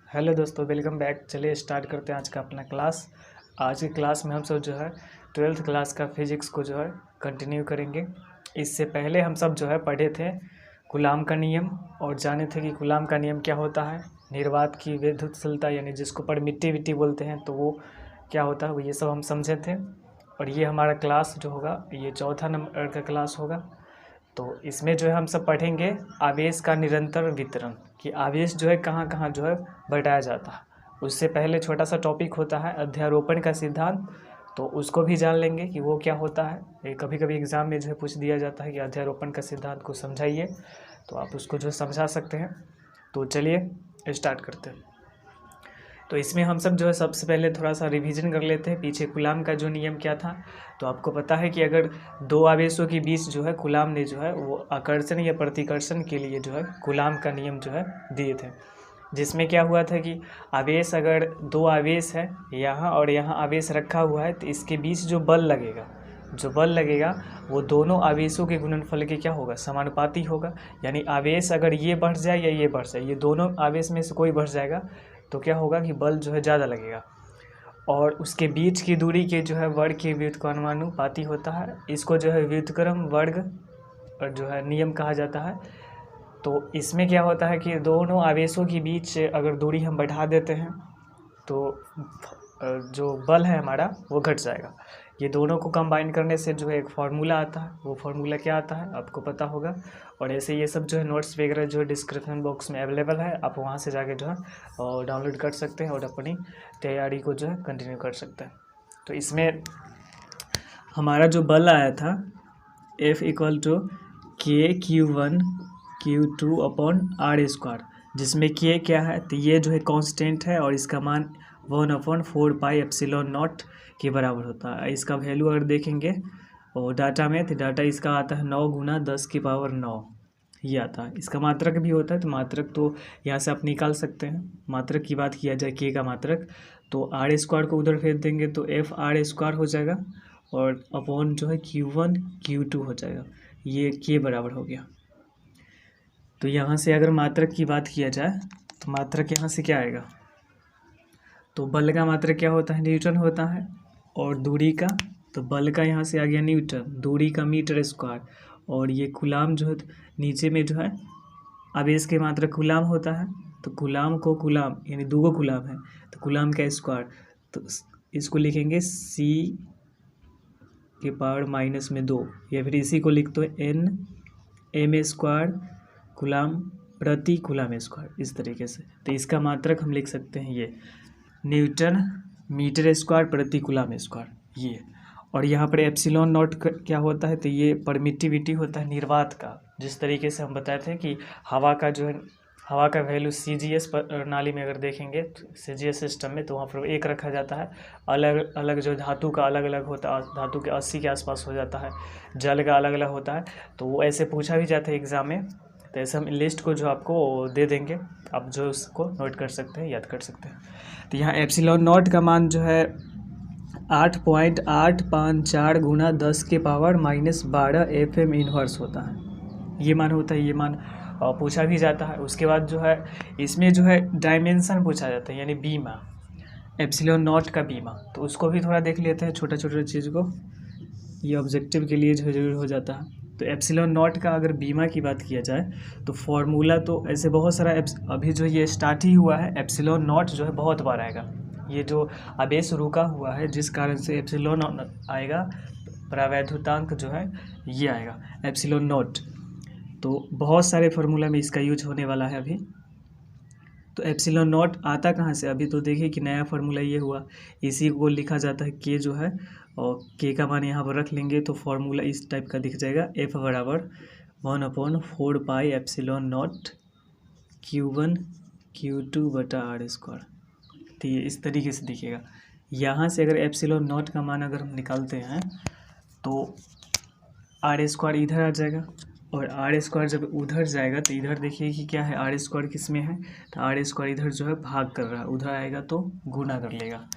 Hello दोस्तों, welcome back. चलिए start करते हैं आज का अपना क्लास। आज की क्लास में हम सब जो है 12th क्लास का फिजिक्स को जो है कंटिन्यू करेंगे। इससे पहले हम सब जो है पढ़े थे कूलाम का नियम और जाने थे कि कूलाम का नियम क्या होता है, निर्वात की विद्युतशीलता यानी जिसको परमिट्टी विटी बोलते हैं तो वो क्या होता है, वो ये सब हम समझे थे। और ये हमारा क्लास जो होगा ये चौथा नंबर का क्लास होगा। तो इसमें जो है हम सब पढ़ेंगे आवेश का निरंतर वितरण, कि आवेश जो है कहाँ कहाँ जो है बटाया जाता है। उससे पहले छोटा सा टॉपिक होता है अध्यारोपण का सिद्धांत, तो उसको भी जान लेंगे कि वो क्या होता है। ये कभी कभी एग्ज़ाम में जो है पूछ दिया जाता है कि अध्यारोपण का सिद्धांत को समझाइए, तो आप उसको जो समझा सकते हैं। तो चलिए स्टार्ट करते हैं। तो इसमें हम सब जो है सबसे पहले थोड़ा सा रिवीजन कर लेते हैं पीछे कूलाम का जो नियम क्या था। तो आपको पता है कि अगर दो आवेशों के बीच जो है कूलाम ने जो है वो आकर्षण या प्रतिकर्षण के लिए जो है कूलाम का नियम जो है दिए थे, जिसमें क्या हुआ था कि आवेश अगर दो आवेश है यहाँ और यहाँ आवेश रखा हुआ है तो इसके बीच जो बल लगेगा वो दोनों आवेशों के गुणनफल के क्या होगा, समानुपाती होगा। यानी आवेश अगर ये बढ़ जाए या ये बढ़ जाए, ये दोनों आवेश में से कोई बढ़ जाएगा तो क्या होगा कि बल जो है ज़्यादा लगेगा। और उसके बीच की दूरी के जो है वर्ग के व्युत्क्रमानुपाती होता है। इसको जो है व्युत्क्रम वर्ग और जो है नियम कहा जाता है। तो इसमें क्या होता है कि दोनों आवेशों के बीच अगर दूरी हम बढ़ा देते हैं तो जो बल है हमारा वो घट जाएगा। ये दोनों को कंबाइन करने से जो है एक फार्मूला आता है, वो फार्मूला क्या आता है आपको पता होगा। और ऐसे ये सब जो है नोट्स वगैरह जो है डिस्क्रिप्शन बॉक्स में अवेलेबल है, आप वहाँ से जाके जो है डाउनलोड कर सकते हैं और अपनी तैयारी को जो है कंटिन्यू कर सकते हैं। तो इसमें हमारा जो बल आया था F equal to KQ1 Q2 upon R square, जिसमें K क्या है तो ये जो है कांस्टेंट है और इसका मान 1/4πε0 के बराबर होता है। इसका वैल्यू अगर देखेंगे और डाटा में तो डाटा इसका आता है 9 × 10⁹ ये आता है। इसका मात्रक भी होता है, तो मात्रक तो यहाँ से आप निकाल सकते हैं। मात्रक की बात किया जाए K का मात्रक, तो आर स्क्वायर को उधर भेज देंगे तो FR² हो जाएगा और अपॉन जो है Q1 Q2 हो जाएगा। ये K बराबर हो गया। तो यहाँ से अगर मात्रक की बात किया जाए तो मात्रक यहाँ से क्या आएगा, तो बल का मात्रक क्या होता है, न्यूटन होता है। और दूरी का, तो बल का यहाँ से आ गया न्यूटन, दूरी का मीटर स्क्वायर। और ये कूलाम जो है नीचे में जो है आवेश के मात्रक कूलाम होता है, तो कूलाम को कूलाम यानी दो कूलाम है तो कूलाम का स्क्वायर, तो इसको लिखेंगे C⁻², या फिर इसी को लिख दो Nm² कूलाम प्रति कूलाम स्क्वायर, इस तरीके से। तो इसका मात्रक हम लिख सकते हैं ये न्यूटन मीटर स्क्वायर प्रति कूलाम स्क्वायर ये। और यहाँ पर एप्सिलॉन नॉट क्या होता है, तो ये परमिटिविटी होता है निर्वात का। जिस तरीके से हम बताए थे कि हवा का जो है हवा का वैल्यू CGS प्रणाली में अगर देखेंगे CGS सिस्टम में, तो वहाँ पर एक रखा जाता है। अलग अलग जो धातु का अलग अलग होता है, धातु के 80 के आसपास हो जाता है, जल का अलग अलग होता है। तो वो ऐसे पूछा भी जाता है एग्ज़ाम में, तो ऐसे हम लिस्ट को जो आपको दे देंगे, आप जो उसको नोट कर सकते हैं, याद कर सकते हैं। तो यहाँ एप्सिलॉन नॉट का मान जो है 8.854 × 10⁻⁻12 FM इनवर्स होता है। ये मान होता है, ये मान पूछा भी जाता है। उसके बाद जो है इसमें जो है डायमेंशन पूछा जाता है, यानी बीमा, एप्सिलॉन नॉट का बीमा। तो उसको भी थोड़ा देख लेते हैं, छोटा छोटा चीज़ को, ये ऑब्जेक्टिव के लिए जो जरूर हो जाता है। तो एप्सिलॉन नॉट का अगर बीमा की बात किया जाए तो फॉर्मूला तो ऐसे बहुत सारा अभी जो ये स्टार्ट ही हुआ है, एप्सिलॉन नॉट जो है बहुत बार आएगा। ये जो आवेश रुका हुआ है जिस कारण से एप्सिलॉन आएगा, परावैद्युतांक जो है ये आएगा एप्सिलॉन नॉट। तो बहुत सारे फार्मूला में इसका यूज होने वाला है अभी। तो एप्सिलॉन नॉट आता कहाँ से, अभी तो देखिए कि नया फार्मूला ये हुआ, इसी को लिखा जाता है K जो है, और K का मान यहाँ पर रख लेंगे तो फार्मूला इस टाइप का दिख जाएगा, F बराबर 1/4πε0 Q1 Q2/r²। तो ये इस तरीके से दिखेगा। यहाँ से अगर एप्सिलॉन नॉट का मान अगर हम निकालते हैं तो r² इधर आ जाएगा, और r² जब उधर जाएगा तो इधर देखिए कि क्या है, r² किस में है, तो r² इधर जो है भाग कर रहा है, उधर आएगा तो गुना कर लेगा।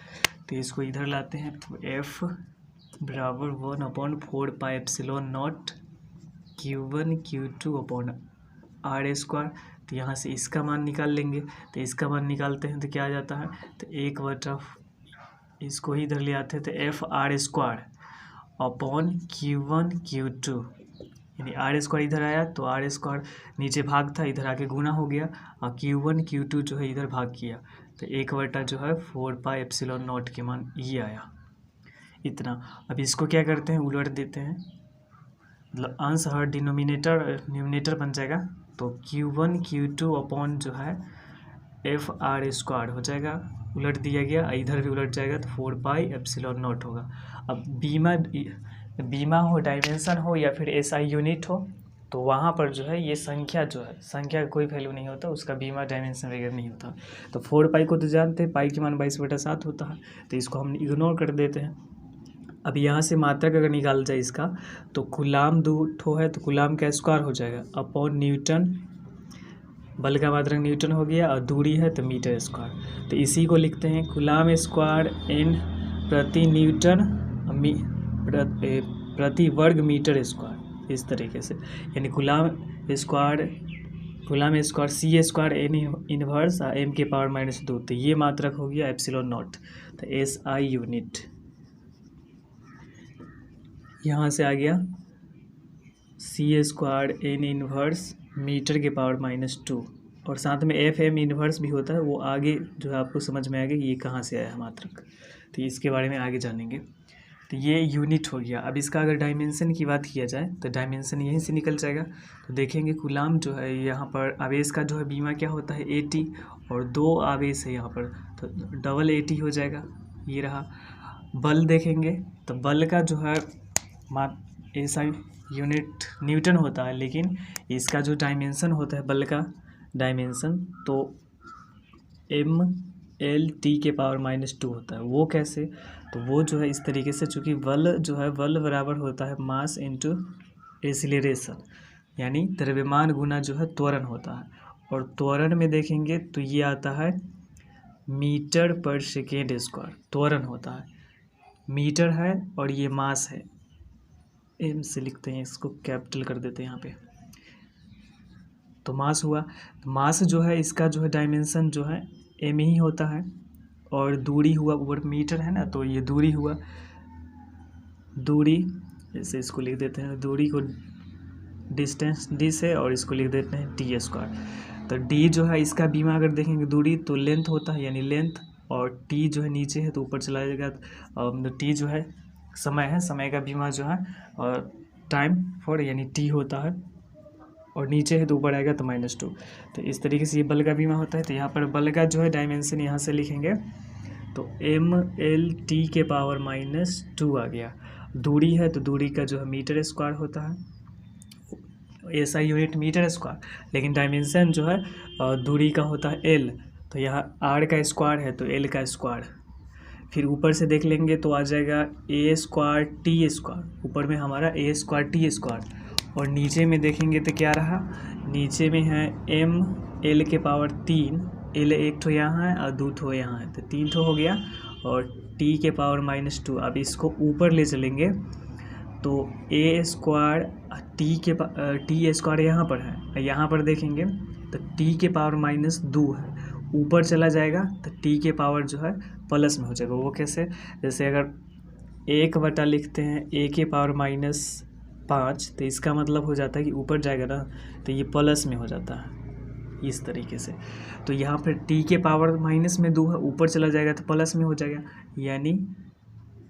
तो इसको इधर लाते हैं तो F बराबर 1/4πε0 Q1 Q2/r²। तो यहाँ से इसका मान निकाल लेंगे। तो इसका मान निकालते हैं तो क्या आ जाता है, तो 1/, इसको ही इधर ले आते हैं तो FR² अपॉन Q1 Q2, यानी R² इधर आया तो R² नीचे भाग था, इधर आके गुना हो गया, और Q1 Q2 जो है इधर भाग किया, तो 1/, जो है 4πε0 के मान ये आया इतना। अब इसको क्या करते हैं, उलट देते हैं, मतलब अंश हर न्यूमिनेटर बन जाएगा, तो Q1 Q2 अपॉन जो है FR² हो जाएगा, उलट दिया गया, इधर भी उलट जाएगा तो 4πε0 होगा। अब बीमा हो, डायमेंशन हो या फिर SI यूनिट हो, तो वहाँ पर जो है ये संख्या जो है, संख्या का कोई वैल्यू नहीं होता, उसका बीमा डायमेंशन वगैरह नहीं होता। तो 4π को तो जानते हैं, पाई के मान 22/7 होता है, तो इसको हम इग्नोर कर देते हैं। अब यहाँ से मात्रक अगर निकाल जाए इसका, तो कूलाम 2 ठो है तो कूलाम का स्क्वायर हो जाएगा अपॉन न्यूटन, बल का मात्रक न्यूटन हो गया, और दूरी है तो मीटर स्क्वायर। तो इसी को लिखते हैं कूलाम स्क्वायर इन प्रति न्यूटन प्रति वर्ग मीटर स्क्वायर, इस तरीके से, यानी coulomb square C² n inverse m के पावर -2, तो ये मात्रक हो गया ε0, तो SI यूनिट यहाँ से आ गया C² n इनवर्स मीटर के पावर -2, और साथ में FM इनवर्स भी होता है, वो आगे जो है आपको समझ में आएगा ये कहाँ से आया है मात्रक, तो इसके बारे में आगे जानेंगे। तो ये यूनिट हो गया। अब इसका अगर डायमेंशन की बात किया जाए तो डायमेंशन यहीं से निकल जाएगा। तो देखेंगे कूलाम जो है यहाँ पर आवेश का जो है बीमा क्या होता है AT, और 2 आवेश है यहाँ पर तो डबल AT हो जाएगा, ये रहा। बल देखेंगे तो बल का जो है SI यूनिट न्यूटन होता है, लेकिन इसका जो डायमेंशन होता है बल का डायमेंशन तो MLT के पावर -2 होता है। वो कैसे, तो वो जो है इस तरीके से, चूँकि बल जो है बल बराबर होता है मास इंटू एक्सीलरेशन, यानी द्रव्यमान गुना जो है त्वरण होता है, और त्वरण में देखेंगे तो ये आता है मीटर/सेकेंड², त्वरण होता है, मीटर है और ये मास है, M से लिखते हैं, इसको कैपिटल कर देते हैं यहाँ पे, तो मास हुआ। तो मास जो है इसका जो है डायमेंशन जो है M ही होता है, और दूरी हुआ, ऊपर मीटर है ना, तो ये दूरी हुआ, दूरी जैसे इसको लिख देते हैं, दूरी को डिस्टेंस D से, और इसको लिख देते हैं T²। तो D जो है इसका बीमा अगर देखेंगे दूरी तो लेंथ होता है, यानी लेंथ, और T जो है नीचे है तो ऊपर चला जाएगा, और T जो है समय है, समय का बीमा जो है, और टाइम फॉर यानी T होता है, और नीचे है तो ऊपर आएगा तो -2। तो इस तरीके से ये बल का बीमा होता है। तो यहाँ पर बल का जो है डायमेंशन यहाँ से लिखेंगे तो MLT के पावर -2 आ गया। दूरी है तो दूरी का जो है मीटर² होता है, SI यूनिट मीटर², लेकिन डायमेंशन जो है दूरी का होता है L, तो यहाँ R का स्क्वायर है तो L का स्क्वायर। फिर ऊपर से देख लेंगे तो आ जाएगा A² T², ऊपर में हमारा A² T², और नीचे में देखेंगे तो क्या रहा, नीचे में है ML के पावर 3, L एक ठो यहाँ है और 2 ठो यहाँ है, तो 3 ठो हो गया, और T के पावर -2। अब इसको ऊपर ले चलेंगे तो A² T² यहाँ पर है, यहाँ पर देखेंगे तो T के पावर -2 है, ऊपर चला जाएगा तो T के पावर जो है प्लस में हो जाएगा। वो कैसे, जैसे अगर 1/, लिखते हैं A के पावर -5, तो इसका मतलब हो जाता है कि ऊपर जाएगा ना तो ये प्लस में हो जाता है, इस तरीके से। तो यहाँ पर T के पावर -2 है, ऊपर चला जाएगा तो प्लस में हो जाएगा, यानी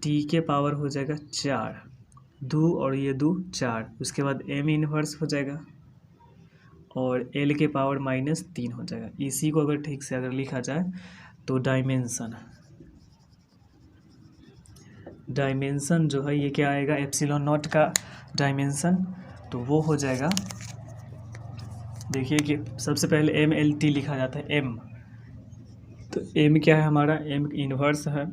T के पावर हो जाएगा 4, 2 और ये 2 4, उसके बाद M इनवर्स हो जाएगा, और L के पावर -3 हो जाएगा। इसी को अगर ठीक से अगर लिखा जाए तो डायमेंशन जो है ये क्या आएगा, ε0 का डायमेंशन, तो वो हो जाएगा, देखिए कि सबसे पहले MLT लिखा जाता है M, तो M क्या है हमारा, M इनवर्स है,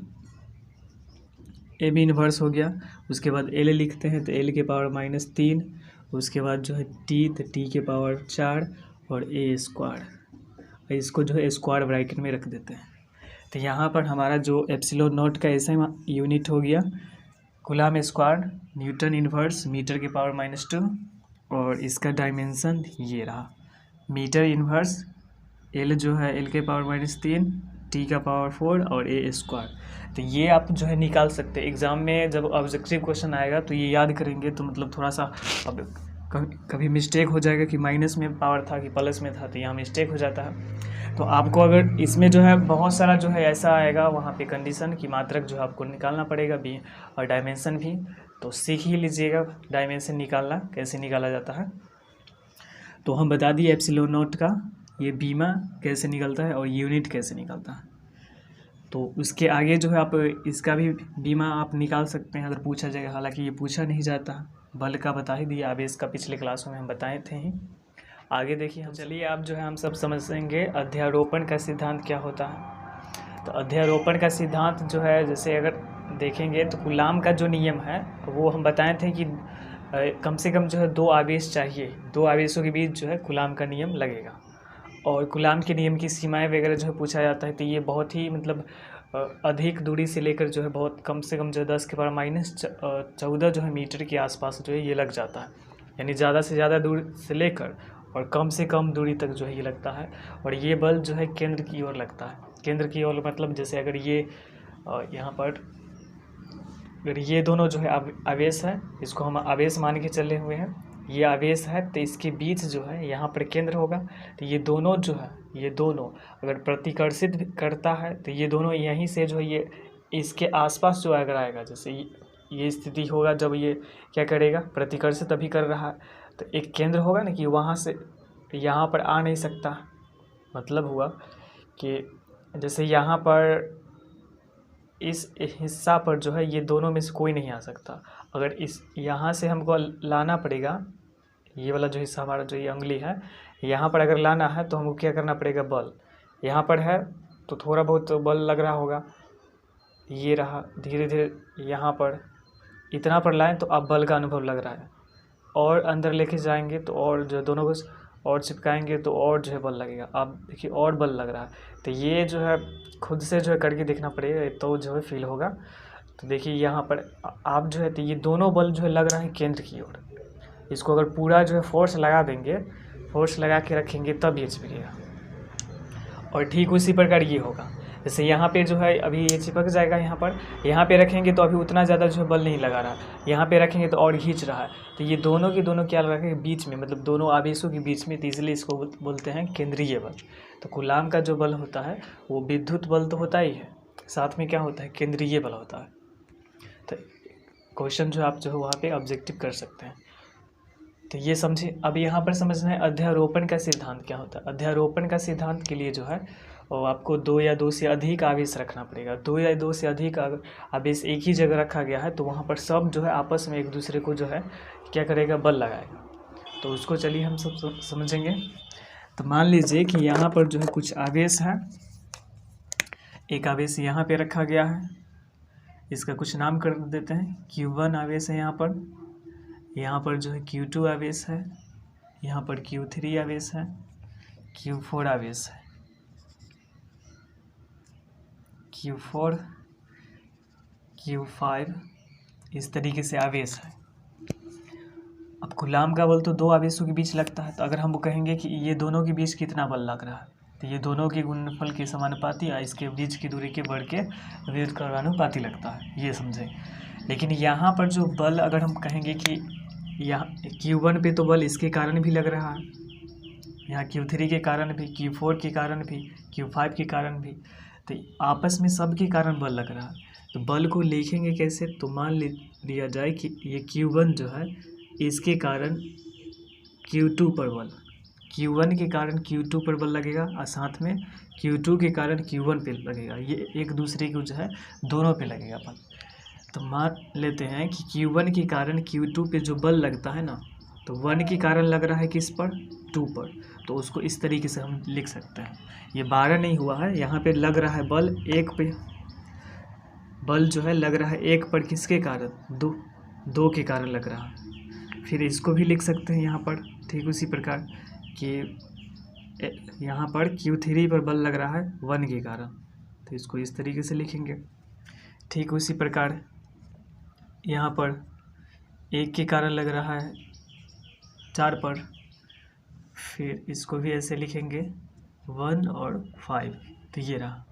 M इनवर्स हो गया। उसके बाद L लिखते हैं तो L के पावर -3, उसके बाद जो है T, तो T के पावर 4 और A², इसको जो है स्क्वायर ब्रैकेट में रख देते हैं। तो यहाँ पर हमारा जो ε0 का ऐसा यूनिट हो गया coulomb square newton inverse metre के पावर -2, और इसका डायमेंशन ये रहा। मीटर इन्वर्स एल जो है एल के पावर -3 टी का पावर 4 और ए स्क्वायर। तो ये आप जो है निकाल सकते हैं। एग्ज़ाम में जब ऑब्जेक्टिव क्वेश्चन आएगा तो ये याद करेंगे तो मतलब थोड़ा सा अब कभी मिस्टेक हो जाएगा कि माइनस में पावर था कि प्लस में था, तो यहाँ मिस्टेक हो जाता है। तो आपको अगर इसमें जो है बहुत सारा जो है ऐसा आएगा वहाँ पे कंडीशन की मात्रक जो है आपको निकालना पड़ेगा भी, और डायमेंशन भी। तो सीख ही लीजिएगा डायमेंशन निकालना कैसे निकाला जाता है। तो हम बता दिए एप्सिलॉन नॉट का ये बीमा कैसे निकलता है और यूनिट कैसे निकलता है। तो उसके आगे जो है आप इसका भी बीमा आप निकाल सकते हैं अगर पूछा जाएगा, हालांकि ये पूछा नहीं जाता। बल का बता ही दिया, आवेश का पिछले क्लासों में हम बताए थे ही। आगे देखिए हम, चलिए आप जो है हम सब समझेंगे अध्यारोपण का सिद्धांत क्या होता है। तो अध्यारोपण का सिद्धांत जो है, जैसे अगर देखेंगे तो कूलाम का जो नियम है वो हम बताए थे कि कम से कम जो है 2 आवेश चाहिए, 2 आवेशों के बीच जो है कूलाम का नियम लगेगा। और कूलाम के नियम की सीमाएं वगैरह जो है पूछा जाता है, तो ये बहुत ही मतलब अधिक दूरी से लेकर जो है बहुत कम से कम जो है 10 के पावर -14 जो है मीटर के आसपास जो है ये लग जाता है। यानी ज़्यादा से ज़्यादा दूर से लेकर और कम से कम दूरी तक जो है ये लगता है। और ये बल जो है केंद्र की ओर लगता है। केंद्र की ओर मतलब जैसे अगर ये यहाँ पर अगर ये दोनों जो है आवेश है, इसको हम आवेश मान के चले हुए हैं, ये आवेश है, तो इसके बीच जो है यहाँ पर केंद्र होगा। तो ये दोनों जो है, ये दोनों अगर प्रतिकर्षित करता है तो ये दोनों यहीं से जो है ये इसके आसपास जो अगर आएगा, जैसे ये स्थिति होगा जब ये क्या करेगा, प्रतिकर्षित अभी कर रहा है, तो एक केंद्र होगा ना कि वहाँ से यहाँ पर आ नहीं सकता। मतलब हुआ कि जैसे यहाँ पर इस हिस्सा पर जो है ये दोनों में से कोई नहीं आ सकता। अगर इस यहाँ से हमको लाना पड़ेगा, ये वाला जो हिस्सा हमारा जो ये उंगली है यहाँ पर अगर लाना है तो हमको क्या करना पड़ेगा, बल यहाँ पर है तो थोड़ा बहुत बल लग रहा होगा, ये रहा, धीरे धीरे यहाँ पर इतना पर लाएं तो अब बल का अनुभव लग रहा है। और अंदर लेके जाएंगे तो और जो दोनों को और चिपकाएंगे तो और जो है बल लगेगा। अब देखिए और बल लग रहा है, तो ये जो है खुद से जो है करके देखना पड़ेगा तो जो है फील होगा। तो देखिए यहाँ पर आप जो है तो ये दोनों बल जो है लग रहा है केंद्र की ओर। इसको अगर पूरा जो है फोर्स लगा देंगे, फोर्स लगा के रखेंगे तब ये चिपकेगा। और ठीक उसी प्रकार ये होगा, जैसे यहाँ पे जो है अभी ये चिपक जाएगा, यहाँ पे रखेंगे तो अभी उतना ज़्यादा जो है बल नहीं लगा रहा, यहाँ पे रखेंगे तो और खींच रहा है। तो ये दोनों के दोनों क्या लगा के बीच में, मतलब दोनों आवेशों के बीच में, तो इसलिए इसको बोलते हैं केंद्रीय बल। तो कूलाम का जो बल होता है वो विद्युत बल तो होता ही है, साथ में क्या होता है, केंद्रीय बल होता है। तो क्वेश्चन जो आप जो है वहाँ पे ऑब्जेक्टिव कर सकते हैं। तो ये समझे। अब यहाँ पर समझना है अध्यारोपण का सिद्धांत क्या होता है। अध्यारोपण का सिद्धांत के लिए जो है और आपको 2 या 2 से अधिक आवेश रखना पड़ेगा। 2 या 2 से अधिक आवेश एक ही जगह रखा गया है तो वहाँ पर सब जो है आपस में एक दूसरे को जो है क्या करेगा, बल लगाएगा। तो उसको चलिए हम सब समझेंगे। तो मान लीजिए कि यहाँ पर जो है कुछ आवेश है, एक आवेश यहाँ पे रखा गया है, इसका कुछ नाम कर देते हैं। Q1 आवेश है यहाँ पर जो है Q2 आवेश है, यहाँ पर Q3 आवेश है, Q4 आवेश है, Q4 Q5 इस तरीके से आवेश है। अब कूलाम का बल तो 2 आवेशों के बीच लगता है, तो अगर हम कहेंगे कि ये दोनों के बीच कितना बल लग रहा है, तो ये दोनों के गुणनफल के समानुपाती या इसके बीच की दूरी के बढ़ के विद्युत कर्णानुपाती लगता है, ये समझें। लेकिन यहाँ पर जो बल अगर हम कहेंगे कि यहाँ Q1 पे तो बल इसके कारण भी लग रहा है, यहाँ Q3 के कारण भी, Q4 के कारण भी, Q5 के कारण भी, तो आपस में सब के कारण बल लग रहा है। तो बल को लिखेंगे कैसे, तो मान लिया जाए कि ये Q1 जो है इसके कारण Q2 पर बल, Q1 के कारण Q2 पर बल लगेगा और साथ में Q2 के कारण Q1 पे लगेगा, ये एक दूसरे को जो है दोनों पे लगेगा बल। तो मान लेते हैं कि Q1 के कारण Q2 पे जो बल लगता है ना, तो 1 के कारण लग रहा है किस पर, 2 पर, तो उसको इस तरीके से हम लिख सकते हैं। ये 12 नहीं हुआ है, यहाँ पे लग रहा है बल 1 पे, बल जो है लग रहा है 1 पर किसके कारण, 2 के कारण लग रहा है। फिर इसको भी लिख सकते हैं यहाँ पर ठीक उसी प्रकार कि यहाँ पर Q3 पर बल लग रहा है 1 के कारण, तो इसको इस तरीके से लिखेंगे। ठीक उसी प्रकार यहाँ पर 1 के कारण लग रहा है 4 पर, फिर इसको भी ऐसे लिखेंगे 1 और 5, तो ये रहा।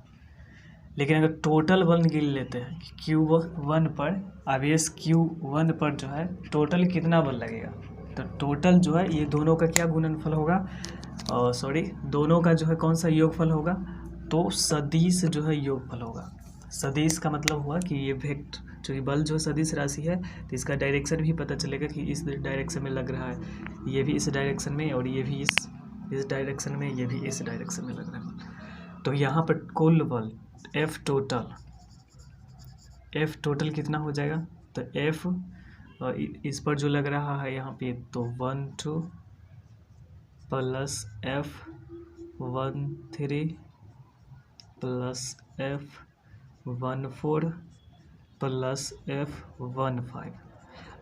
लेकिन अगर टोटल बल गिन लेते हैं कि Q1 पर आवेश Q1 पर जो है टोटल कितना बल लगेगा, तो टोटल जो है ये दोनों का क्या गुणनफल होगा, दोनों का जो है कौन सा योगफल होगा, तो सदिश जो है योगफल होगा। सदिश का मतलब हुआ कि ये वेक्टर जो ये बल जो सदिश राशि है, तो इसका डायरेक्शन भी पता चलेगा कि इस डायरेक्शन में लग रहा है, ये भी इस डायरेक्शन में, और ये भी इस डायरेक्शन में, ये भी इस डायरेक्शन में लग रहा है। तो यहाँ पर कुल बल F टोटल कितना हो जाएगा, तो F इस पर जो लग रहा है यहाँ पे, तो 1 2 plus F13 plus F14 plus F15।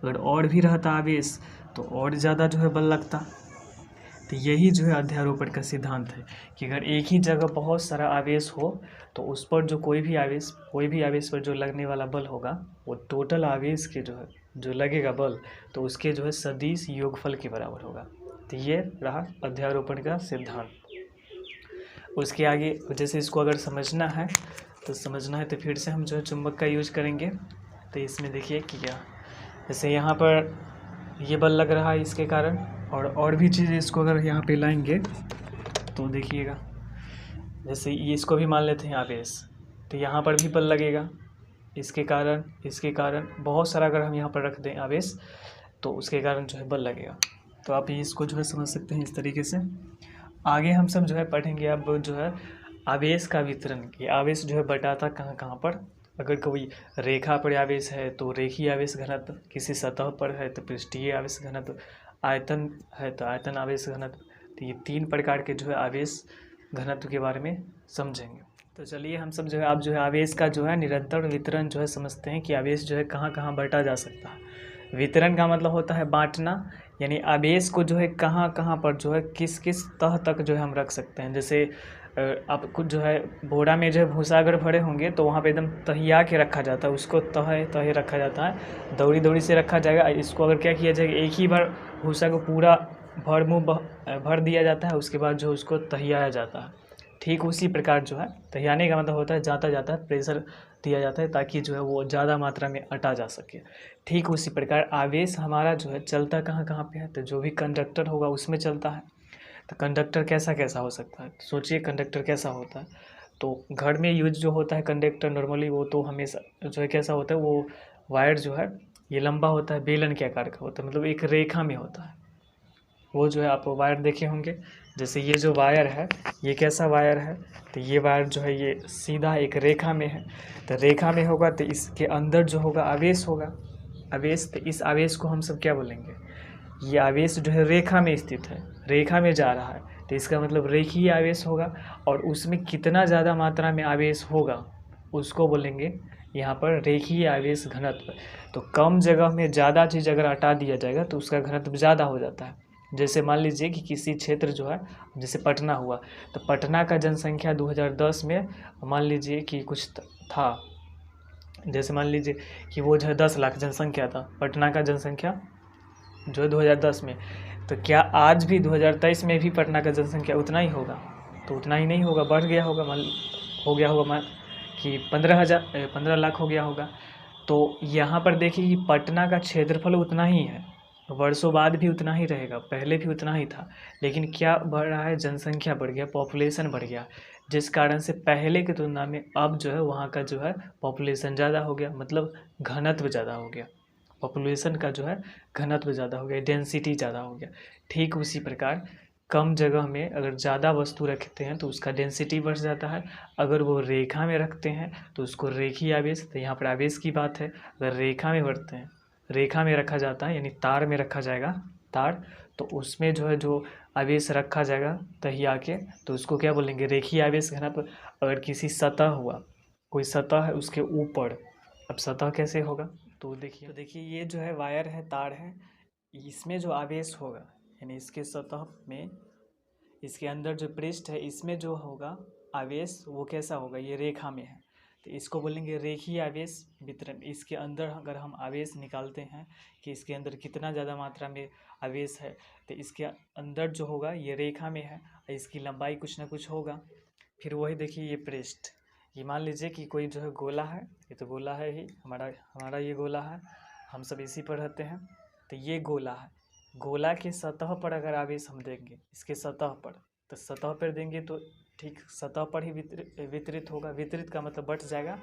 अगर और भी रहता आवेश तो और ज़्यादा जो है बल लगता। तो यही जो है अध्यारोपण का सिद्धांत है कि अगर एक ही जगह बहुत सारा आवेश हो तो उस पर जो कोई भी आवेश पर जो लगने वाला बल होगा वो टोटल आवेश के जो है जो लगेगा बल, तो उसके जो है सदिश योगफल के बराबर होगा। तो ये रहा अध्यारोपण का सिद्धांत। उसके आगे जैसे इसको अगर समझना है तो फिर से हम जो है चुंबक का यूज करेंगे। तो इसमें देखिए कि क्या, जैसे यहाँ पर ये बल लग रहा है इसके कारण, और भी चीज़ें इसको अगर यहाँ पे लाएंगे तो देखिएगा, जैसे ये इसको भी मान लेते हैं आवेश, तो यहाँ पर भी बल लगेगा इसके कारण बहुत सारा अगर हम यहाँ पर रख दें आवेश तो उसके कारण जो है बल लगेगा। तो आप इसको जो है समझ सकते हैं इस तरीके से। आगे हम सब जो है पढ़ेंगे अब जो है आवेश का वितरण, कि आवेश जो है बटाता कहाँ कहाँ पर। अगर कोई रेखा पर आवेश है तो रेखीय आवेश घनत्व, किसी सतह पर है तो पृष्ठीय आवेश घनत्व, आयतन है तो आयतन आवेश घनत्व। तो ये 3 प्रकार के जो है आवेश घनत्व के बारे में समझेंगे। तो चलिए हम सब जो है अब जो है आवेश का जो है निरंतर वितरण जो है समझते हैं कि आवेश जो है कहाँ कहाँ बांटा जा सकता है। वितरण का मतलब होता है बांटना, यानी आवेश को जो है कहाँ कहाँ पर जो है किस किस तह तक जो है हम रख सकते हैं। जैसे आप कुछ जो है बोरा में जो है भूसा अगर भरे होंगे तो वहाँ पे एकदम तहिया के रखा जाता है, उसको तहे रखा जाता है, दौड़ी से रखा जाएगा। इसको अगर क्या किया जाएगा, एक ही बार भूसा को पूरा भर दिया जाता है, उसके बाद जो उसको तहियाया जाता है। ठीक उसी प्रकार जो है तहियाने का मतलब होता है जाता जाता प्रेशर दिया जाता है ताकि जो है वो ज़्यादा मात्रा में अटा जा सके। ठीक उसी प्रकार आवेश हमारा जो है चलता कहाँ कहाँ पे है, तो जो भी कंडक्टर होगा उसमें चलता है। तो कंडक्टर कैसा कैसा हो सकता है, सोचिए कंडक्टर कैसा होता है। तो घर में यूज जो होता है कंडक्टर नॉर्मली, वो तो हमेशा जो है कैसा होता है, वो वायर जो है ये लंबा होता है, बेलन के आकार का होता है, मतलब एक रेखा में होता है। वो जो है आप वायर देखे होंगे, जैसे ये जो वायर है ये कैसा वायर है, तो ये वायर जो है ये सीधा एक रेखा में है। तो रेखा में होगा तो इसके अंदर जो होगा आवेश होगा, आवेश। तो इस आवेश को हम सब क्या बोलेंगे, ये आवेश जो है रेखा में स्थित है, रेखा में जा रहा है, तो इसका मतलब रेखीय आवेश होगा। और उसमें कितना ज़्यादा मात्रा में आवेश होगा उसको बोलेंगे यहाँ पर रेखीय आवेश घनत्व। तो कम जगह में ज़्यादा चीज़ अगर हटा दिया जाएगा तो उसका घनत्व ज़्यादा हो जाता है। जैसे मान लीजिए कि किसी क्षेत्र जो है, जैसे पटना हुआ, तो पटना का जनसंख्या 2010 में मान लीजिए कि कुछ था, जैसे मान लीजिए कि वो जो है 10 लाख जनसंख्या था पटना का जनसंख्या जो है 2010 में। तो क्या आज भी 2023 में भी पटना का जनसंख्या उतना ही होगा, तो उतना ही नहीं होगा, बढ़ गया होगा, मान कि 15 लाख हो गया होगा। तो यहाँ पर देखिए कि पटना का क्षेत्रफल उतना ही है, वर्षों बाद भी उतना ही रहेगा, पहले भी उतना ही था, लेकिन क्या बढ़ रहा है, जनसंख्या बढ़ गया, पॉपुलेशन बढ़ गया, जिस कारण से पहले की तुलना में अब जो है वहाँ का जो है पॉपुलेशन ज़्यादा हो गया, मतलब घनत्व ज़्यादा हो गया, पॉपुलेशन का जो है घनत्व ज़्यादा हो गया, डेंसिटी ज़्यादा हो गया। ठीक उसी प्रकार कम जगह में अगर ज़्यादा वस्तु रखते हैं तो उसका डेंसिटी बढ़ जाता है। अगर वो रेखा में रखते हैं तो उसको रेखीय आवेश, तो यहाँ पर आवेश की बात है, अगर रेखा में बढ़ते हैं, रेखा में रखा जाता है यानी तार में रखा जाएगा, तार, तो उसमें जो है जो आवेश रखा जाएगा तहिया के, तो उसको क्या बोलेंगे, रेखीय आवेश घनत्व। अगर किसी सतह हुआ, कोई सतह है उसके ऊपर, अब सतह कैसे होगा, तो देखिए ये जो है वायर है, तार है, इसमें जो आवेश होगा यानी इसके सतह में, इसके अंदर जो पृष्ठ है इसमें जो होगा आवेश वो कैसा होगा, ये रेखा में है, तो इसको बोलेंगे रेखीय आवेश वितरण। इसके अंदर अगर हम आवेश निकालते हैं कि इसके अंदर कितना ज़्यादा मात्रा में आवेश है, तो इसके अंदर जो होगा ये रेखा में है, इसकी लंबाई कुछ ना कुछ होगा। फिर वही देखिए ये पृष्ठ, ये मान लीजिए कि कोई जो है गोला है, ये तो गोला है ही, हमारा ये गोला है, हम सब इसी पर रहते हैं। तो ये गोला है, गोला के सतह पर अगर आवेश हम देंगे इसके सतह पर, तो सतह पर देंगे तो ठीक सतह पर ही वितरित होगा। वितरित का मतलब बट जाएगा।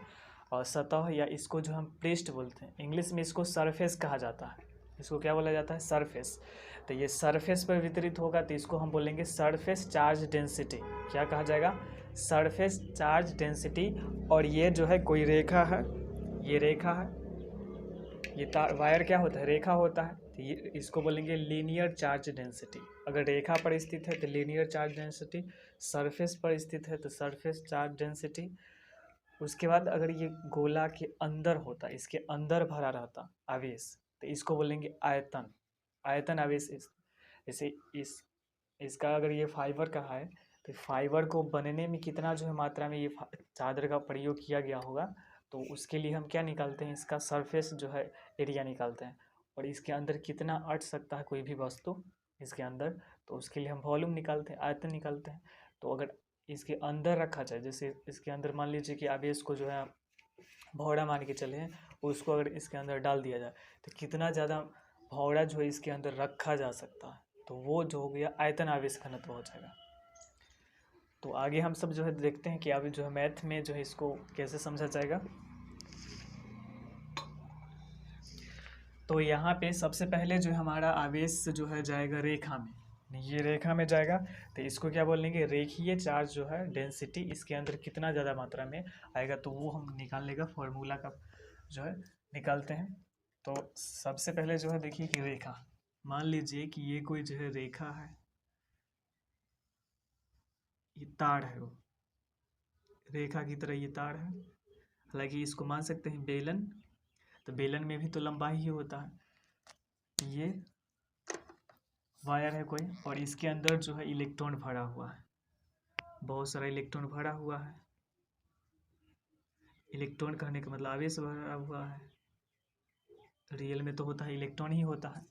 और सतह या इसको जो हम पृष्ठ बोलते हैं, इंग्लिश में इसको सरफेस कहा जाता है। इसको क्या बोला जाता है? सरफेस। तो ये सरफेस पर वितरित होगा, तो इसको हम बोलेंगे सरफेस चार्ज डेंसिटी। क्या कहा जाएगा? Surface charge density. और ये जो है कोई रेखा है, ये रेखा है, ये तार वायर क्या होता है? रेखा होता है। तो ये इसको बोलेंगे लीनियर चार्ज डेंसिटी। अगर रेखा पर स्थित है तो लीनियर चार्ज डेंसिटी, सरफेस पर स्थित है तो सरफेस चार्ज डेंसिटी। उसके बाद अगर ये गोला के अंदर होता, इसके अंदर भरा रहता आवेश, तो इसको बोलेंगे आयतन। आयतन आवेश। जैसे इसका अगर ये फाइबर का है, तो फाइबर को बनने में कितना जो है मात्रा में ये चादर का प्रयोग किया गया होगा, तो उसके लिए हम क्या निकालते हैं? इसका सरफेस जो है एरिया निकालते हैं। और इसके अंदर कितना अट सकता है कोई भी वस्तु इसके अंदर, तो उसके लिए हम वॉल्यूम निकालते हैं, आयतन निकालते हैं। तो अगर इसके अंदर रखा जाए, जैसे इसके अंदर मान लीजिए कि आवेश को जो है भौड़ा मान के चले हैं, उसको अगर इसके अंदर डाल दिया जाए तो कितना ज़्यादा भौड़ा जो है इसके अंदर रखा जा सकता है, तो वो जो हो गया आयतन आवेश घनत्व हो जाएगा। तो आगे हम सब जो है देखते हैं कि अभी जो है मैथ में जो है इसको कैसे समझा जाएगा। तो यहाँ पे सबसे पहले जो हमारा आवेश जो है जाएगा रेखा में, ये रेखा में जाएगा। तो इसको क्या बोलेंगे? रेखीय चार्ज जो है डेंसिटी, इसके अंदर कितना ज़्यादा मात्रा में आएगा, तो वो हम निकालने का फॉर्मूला का जो है निकालते हैं। तो सबसे पहले जो है देखिए कि रेखा, मान लीजिए कि ये कोई जो है रेखा है, ये तार है, वो रेखा की तरह ये तार है। हालांकि इसको मान सकते हैं बेलन, तो बेलन में भी तो लंबाई ही होता है। ये वायर है कोई, और इसके अंदर जो है इलेक्ट्रॉन भरा हुआ है, बहुत सारा इलेक्ट्रॉन भरा हुआ है। इलेक्ट्रॉन कहने का मतलब आवेश भरा हुआ है, रियल में तो होता है इलेक्ट्रॉन ही होता है।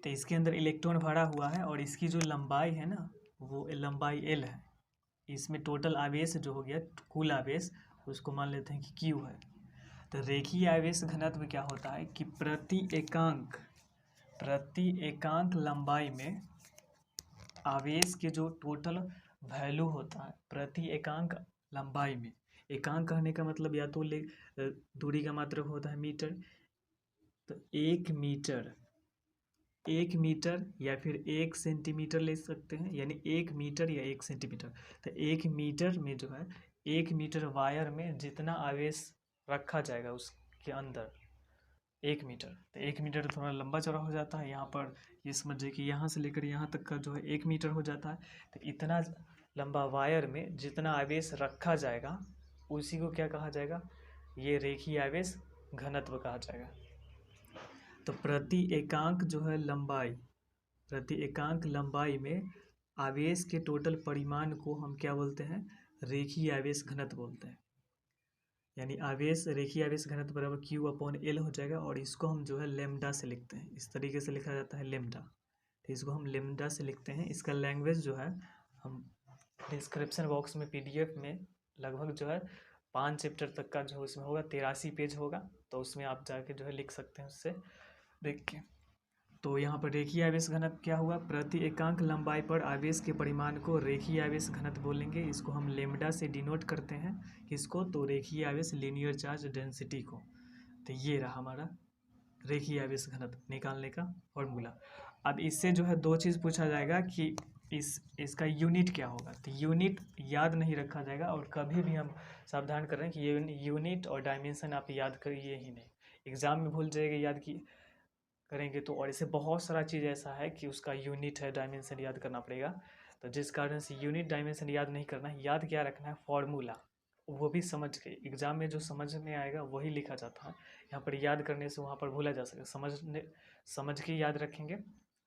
तो इसके अंदर इलेक्ट्रॉन भरा हुआ है, और इसकी जो लंबाई है ना, वो लंबाई L है। इसमें टोटल आवेश जो हो गया, कुल आवेश, उसको मान लेते हैं कि Q है। तो रेखीय आवेश घनत्व क्या होता है कि प्रति एकांक लंबाई में आवेश के जो टोटल वैल्यू होता है, प्रति एकांक लंबाई में, एकांक कहने का मतलब या तो दूरी का मात्रक होता है मीटर, तो 1 मीटर या फिर 1 सेंटीमीटर ले सकते हैं, यानी 1 मीटर या 1 सेंटीमीटर। तो 1 मीटर में जो है, 1 मीटर वायर में जितना आवेश रखा जाएगा उसके अंदर, 1 मीटर, तो 1 मीटर थोड़ा लंबा चौड़ा हो जाता है। यहाँ पर ये समझिए कि यहाँ से लेकर यहाँ तक का जो है 1 मीटर हो जाता है। तो इतना लंबा वायर में जितना आवेश रखा जाएगा, उसी को क्या कहा जाएगा? ये रेखीय आवेश घनत्व कहा जाएगा। तो प्रति एकांक जो है लंबाई, प्रति एकांक लंबाई में आवेश के टोटल परिमाण को हम क्या बोलते हैं? रेखीय आवेश घनत्व बोलते हैं। यानी आवेश, रेखीय आवेश घनत्व बराबर Q/L हो जाएगा। और इसको हम जो है लेमडा से लिखते हैं, इस तरीके से लिखा जाता है लेमडा। तो इसको हम लेमडा से लिखते हैं। इसका लैंग्वेज जो है हम डिस्क्रिप्शन बॉक्स में PDF में लगभग जो है 5 चैप्टर तक का जो उसमें होगा, 83 पेज होगा, तो उसमें आप जाके जो है लिख सकते हैं उससे देख के। तो यहाँ पर रेखीय आवेश घनत्व क्या हुआ? प्रति एकांक लंबाई पर आवेश के परिमाण को रेखीय आवेश घनत्व बोलेंगे। इसको हम लेमडा से डिनोट करते हैं, किसको? तो रेखीय आवेश लीनियर चार्ज डेंसिटी को। तो ये रहा हमारा रेखीय आवेश घनत्व निकालने का फॉर्मूला। अब इससे जो है 2 चीज़ पूछा जाएगा कि इसका यूनिट क्या होगा। तो यूनिट याद नहीं रखा जाएगा, और कभी भी हम सावधान कर रहे हैं कि ये यूनिट और डायमेंशन आप याद करिए ही नहीं, एग्जाम में भूल जाएगा याद की करेंगे तो। और ऐसे बहुत सारा चीज़ ऐसा है कि उसका यूनिट है, डायमेंशन याद करना पड़ेगा। तो जिस कारण से यूनिट डायमेंशन याद नहीं करना है, याद क्या रखना है? फॉर्मूला, वो भी समझ के, एग्जाम में जो समझ में आएगा वही लिखा जाता है। यहाँ पर याद करने से वहाँ पर भूला जा सकता। समझ के याद रखेंगे,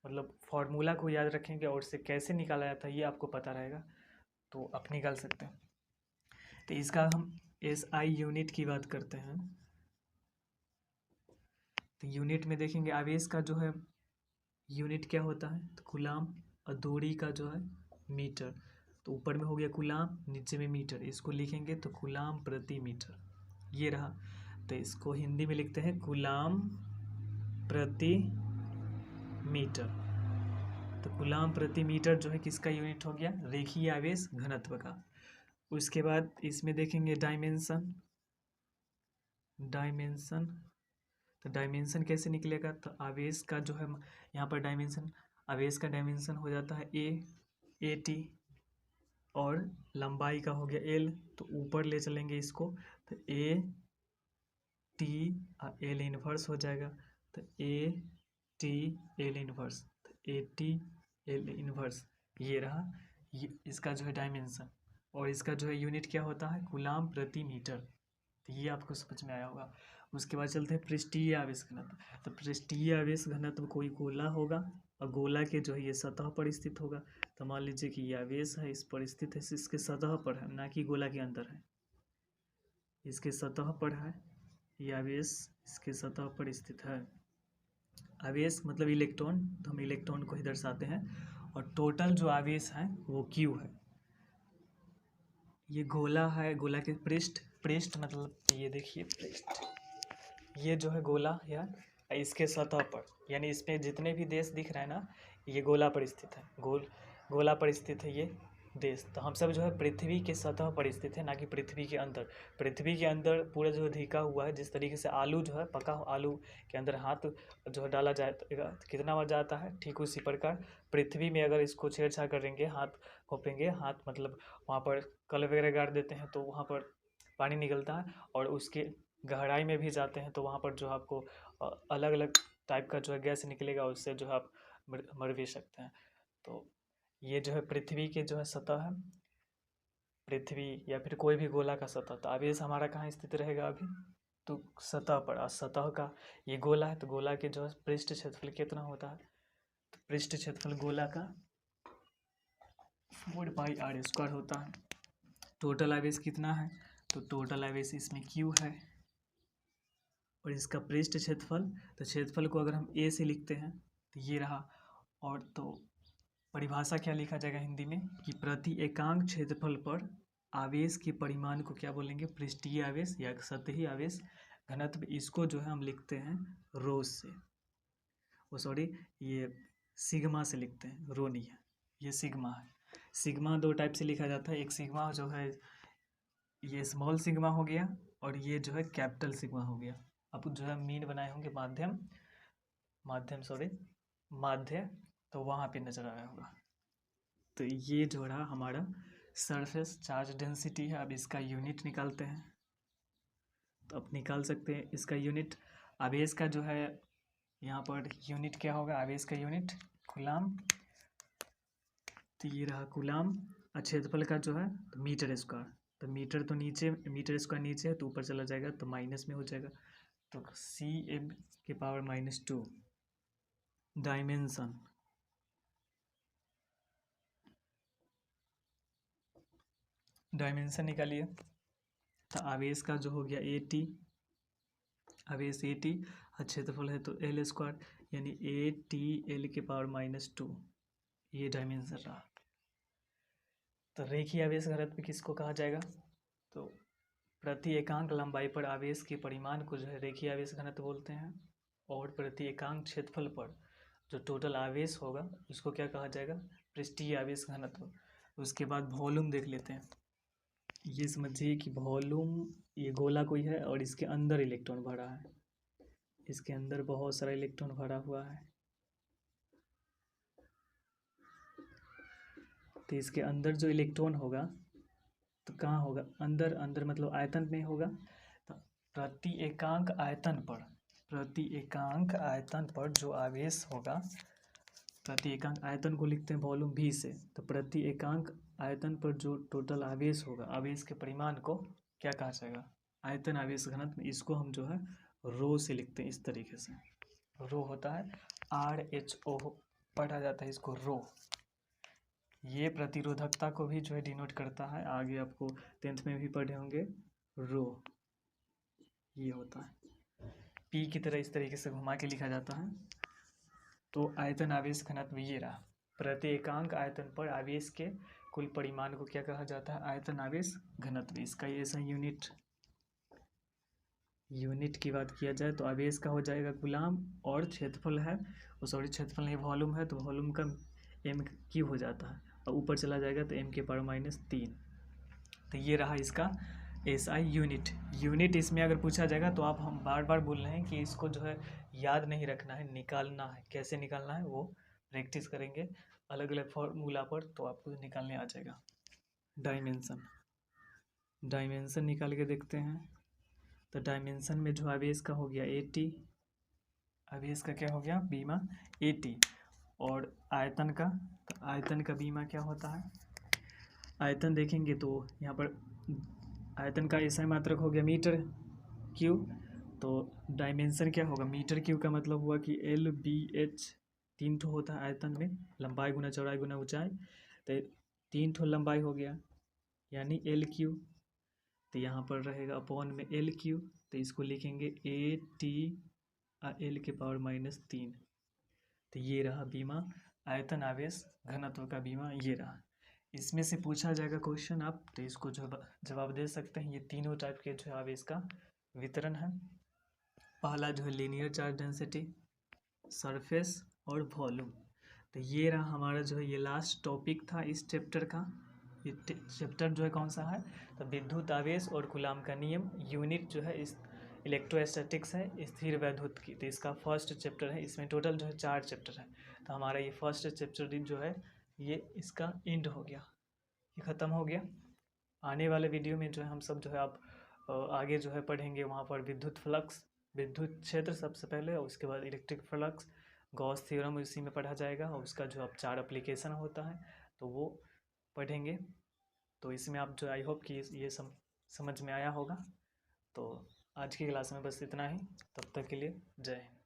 मतलब फॉर्मूला को याद रखेंगे, और इससे कैसे निकाला जाता है ये आपको पता रहेगा, तो आप निकाल सकते हैं। तो इसका हम SI यूनिट की बात करते हैं तो यूनिट में देखेंगे आवेश का जो है यूनिट क्या होता है तो कूलाम, और दूरी का जो है मीटर। तो ऊपर में हो गया कूलाम, नीचे में मीटर, इसको लिखेंगे तो कूलाम प्रति मीटर ये रहा। तो इसको हिंदी में लिखते हैं कूलाम प्रति मीटर। तो कूलाम प्रति मीटर जो है किसका यूनिट हो गया, रेखीय आवेश घनत्व का। उसके बाद इसमें देखेंगे डायमेंशन। डायमेंशन तो डायमेंशन कैसे निकलेगा, तो आवेश का जो है यहाँ पर डायमेंशन, आवेश का डायमेंशन हो जाता है ए टी, और लंबाई का हो गया एल। तो ऊपर ले चलेंगे इसको तो ए टी एल इन्वर्स हो जाएगा। तो ए टी एल इन्वर्स, तो ए टी एल इन्वर्स ये रहा, ये इसका जो है डायमेंशन। और इसका जो है यूनिट क्या होता है कूलाम प्रति मीटर। तो ये आपको समझ में आया होगा। उसके बाद चलते हैं पृष्ठीय आवेश घनत्व। तो पृष्ठीय आवेश घनत्व कोई गोला होगा और गोला के जो है ये सतह पर स्थित होगा। तो मान लीजिए कि ये आवेश है इस पर स्थित है, इसके सतह पर है, ना कि गोला के अंदर है, इसके सतह पर है ये आवेश, इसके सतह पर स्थित है। आवेश मतलब इलेक्ट्रॉन, तो हम इलेक्ट्रॉन को ही दर्शाते हैं। और टोटल जो आवेश है वो क्यू है। ये गोला है, गोला के पृष्ठ मतलब ये देखिए पृष्ठ, ये जो है गोला या इसके सतह पर, यानी इसमें जितने भी देश दिख रहे हैं ना ये गोला पर स्थित है, गोला पर स्थित है ये देश। तो हम सब जो है पृथ्वी के सतह पर स्थित है, ना कि पृथ्वी के अंदर। पृथ्वी के अंदर पूरा जो ढका हुआ है, जिस तरीके से आलू जो है पका आलू के अंदर हाथ जो है डाला जाए तो कितना बार जाता है, ठीक उसी प्रकार पृथ्वी में अगर इसको छेड़छाड़ करेंगे, हाथ घोपेंगे, हाथ मतलब वहाँ पर कल वगैरह गाड़ देते हैं तो वहाँ पर पानी निकलता है। और उसके गहराई में भी जाते हैं तो वहाँ पर जो आपको अलग अलग टाइप का जो है गैस निकलेगा, उससे जो है आप मर भी सकते हैं। तो ये जो है पृथ्वी के जो है सतह है, पृथ्वी या फिर कोई भी गोला का सतह। तो आवेश हमारा कहाँ स्थित रहेगा अभी, तो सतह पर। और सतह का ये गोला है तो गोला के जो है पृष्ठ क्षेत्रफल कितना होता है, तो पृष्ठ क्षेत्रफल गोला का 4πr² होता है। टोटल आवेश कितना है, तो टोटल आवेश इसमें Q है और इसका पृष्ठ क्षेत्रफल, तो क्षेत्रफल को अगर हम A से लिखते हैं तो ये रहा। और तो परिभाषा क्या लिखा जाएगा हिंदी में कि प्रति एकांक क्षेत्रफल पर आवेश के परिमाण को क्या बोलेंगे, पृष्ठीय आवेश या सतही आवेश घनत्व। इसको जो है हम लिखते हैं रो से, वो सॉरी ये सिग्मा से लिखते हैं, रो नहीं है, ये सिग्मा है। सिग्मा दो टाइप से लिखा जाता है, एक सिग्मा जो है ये स्मॉल सिग्मा हो गया, और ये जो है कैपिटल सिग्मा हो गया। आप जो है मीन बनाए होंगे माध्य, तो वहाँ पे नजर आया होगा। तो ये जो रहा हमारा सरफेस चार्ज डेंसिटी है। अब इसका यूनिट निकालते हैं, तो अब निकाल सकते हैं इसका यूनिट। आवेश का जो है यहाँ पर यूनिट क्या होगा, आवेश का यूनिट कूलाम। तो ये रहा कूलाम। क्षेत्रफल का जो है तो मीटर स्क्वायर, तो मीटर तो नीचे, मीटर स्क्वायर नीचे है तो ऊपर चला जाएगा तो माइनस में हो जाएगा। तो Cm⁻²। डायमेंशन, डायमेंशन निकालिए। तो आवेश का जो हो गया AT, आवेश AT, क्षेत्रफल है तो L², यानी ATL⁻²। ये डायमेंशन रहा। तो रेखीय आवेश घनत्व किसको कहा जाएगा, तो प्रति एकांक लंबाई पर आवेश के परिमाण को जो है रेखीय आवेश घनत्व बोलते हैं। और प्रति एकांक क्षेत्रफल पर जो टोटल आवेश होगा उसको क्या कहा जाएगा, पृष्ठीय आवेश घनत्व। उसके बाद वॉल्यूम देख लेते हैं। ये समझिए कि वॉल्यूम, ये गोला कोई है और इसके अंदर इलेक्ट्रॉन भरा है, इसके अंदर बहुत सारा इलेक्ट्रॉन भरा हुआ है। तो इसके अंदर जो इलेक्ट्रॉन होगा तो कहाँ होगा, अंदर, अंदर मतलब आयतन में होगा। तो प्रति एकांक आयतन पर, प्रति एकांक आयतन पर जो आवेश होगा, प्रति एकांक आयतन को लिखते हैं वॉल्यूम V से। तो प्रति एकांक आयतन पर जो टोटल आवेश होगा, आवेश के परिमाण को क्या कहा जाएगा, आयतन आवेश घनत्व। इसको हम जो है रो से लिखते हैं इस तरीके से। रो होता है RHO, पढ़ा जाता है इसको रो। ये प्रतिरोधकता को भी जो है डिनोट करता है, आगे आपको 10th में भी पढ़े होंगे रो, ये होता है। पी की तरह इस तरीके से घुमा के लिखा जाता है। तो आयतन आवेश घनत्व ये रहा। प्रति एकांक आयतन पर आवेश के कुल परिमाण को क्या कहा जाता है? आयतन आवेश घनत्व। इसका ऐसा यूनिट की बात किया जाए तो आवेश का हो जाएगा गुलाम, और क्षेत्रफल है, सॉरी क्षेत्रफल नहीं, वॉल्यूम है, तो वॉल्यूम का एम क्यू हो जाता है, और ऊपर चला जाएगा तो m के पावर -3। तो ये रहा इसका SI यूनिट इसमें अगर पूछा जाएगा तो आप, हम बार बार बोल रहे हैं कि इसको जो है याद नहीं रखना है, निकालना है। कैसे निकालना है वो प्रैक्टिस करेंगे अलग अलग फॉर्मूला पर, तो आपको निकालने आ जाएगा। डायमेंशन निकाल के देखते हैं। तो डायमेंशन में जो आवेश का हो गया 80, आवेश का क्या हो गया बीमा 80, और आयतन का, तो आयतन का बीमा क्या होता है? आयतन देखेंगे तो यहाँ पर आयतन का SI मात्रक हो गया मीटर क्यू, तो डायमेंशन क्या होगा? मीटर क्यू का मतलब हुआ कि LBH 3 ठो होता है आयतन में, लंबाई गुना चौड़ाई गुना ऊंचाई, तो 3 ठो लंबाई हो गया यानी LQ। तो यहाँ पर रहेगा अपॉन में LQ, तो इसको लिखेंगे AT L के पावर -3। तो ये रहा बीमा, आयतन आवेश घनत्व का बीमा ये रहा। इसमें से पूछा जाएगा क्वेश्चन, आप तो इसको जो जवाब दे सकते हैं। ये तीनों टाइप के जो है आवेश का वितरण है। पहला जो है लीनियर चार्ज डेंसिटी, सरफेस और वॉल्यूम। तो ये रहा हमारा जो है ये लास्ट टॉपिक था इस चैप्टर का। ये चैप्टर जो है कौन सा है? तो विद्युत आवेश और कूलाम का नियम। यूनिट जो है इस इलेक्ट्रोस्टैटिक्स है, स्थिर वैद्युत की। तो इसका फर्स्ट चैप्टर है। इसमें टोटल जो है 4 चैप्टर है। तो हमारा ये फर्स्ट चैप्टर जो है ये इसका एंड हो गया, ये ख़त्म हो गया। आने वाले वीडियो में जो है हम सब जो है आप आगे जो है पढ़ेंगे, वहाँ पर विद्युत फ्लक्स, विद्युत क्षेत्र सबसे पहले, और उसके बाद इलेक्ट्रिक फ्लक्स, गॉस थ्योरम इसी में पढ़ा जाएगा, और उसका जो अब 4 एप्लीकेशन होता है तो वो पढ़ेंगे। तो इसमें आप जो, आई होप कि ये समझ में आया होगा। तो आज की क्लास में बस इतना ही। तब तक के लिए जय हिंद।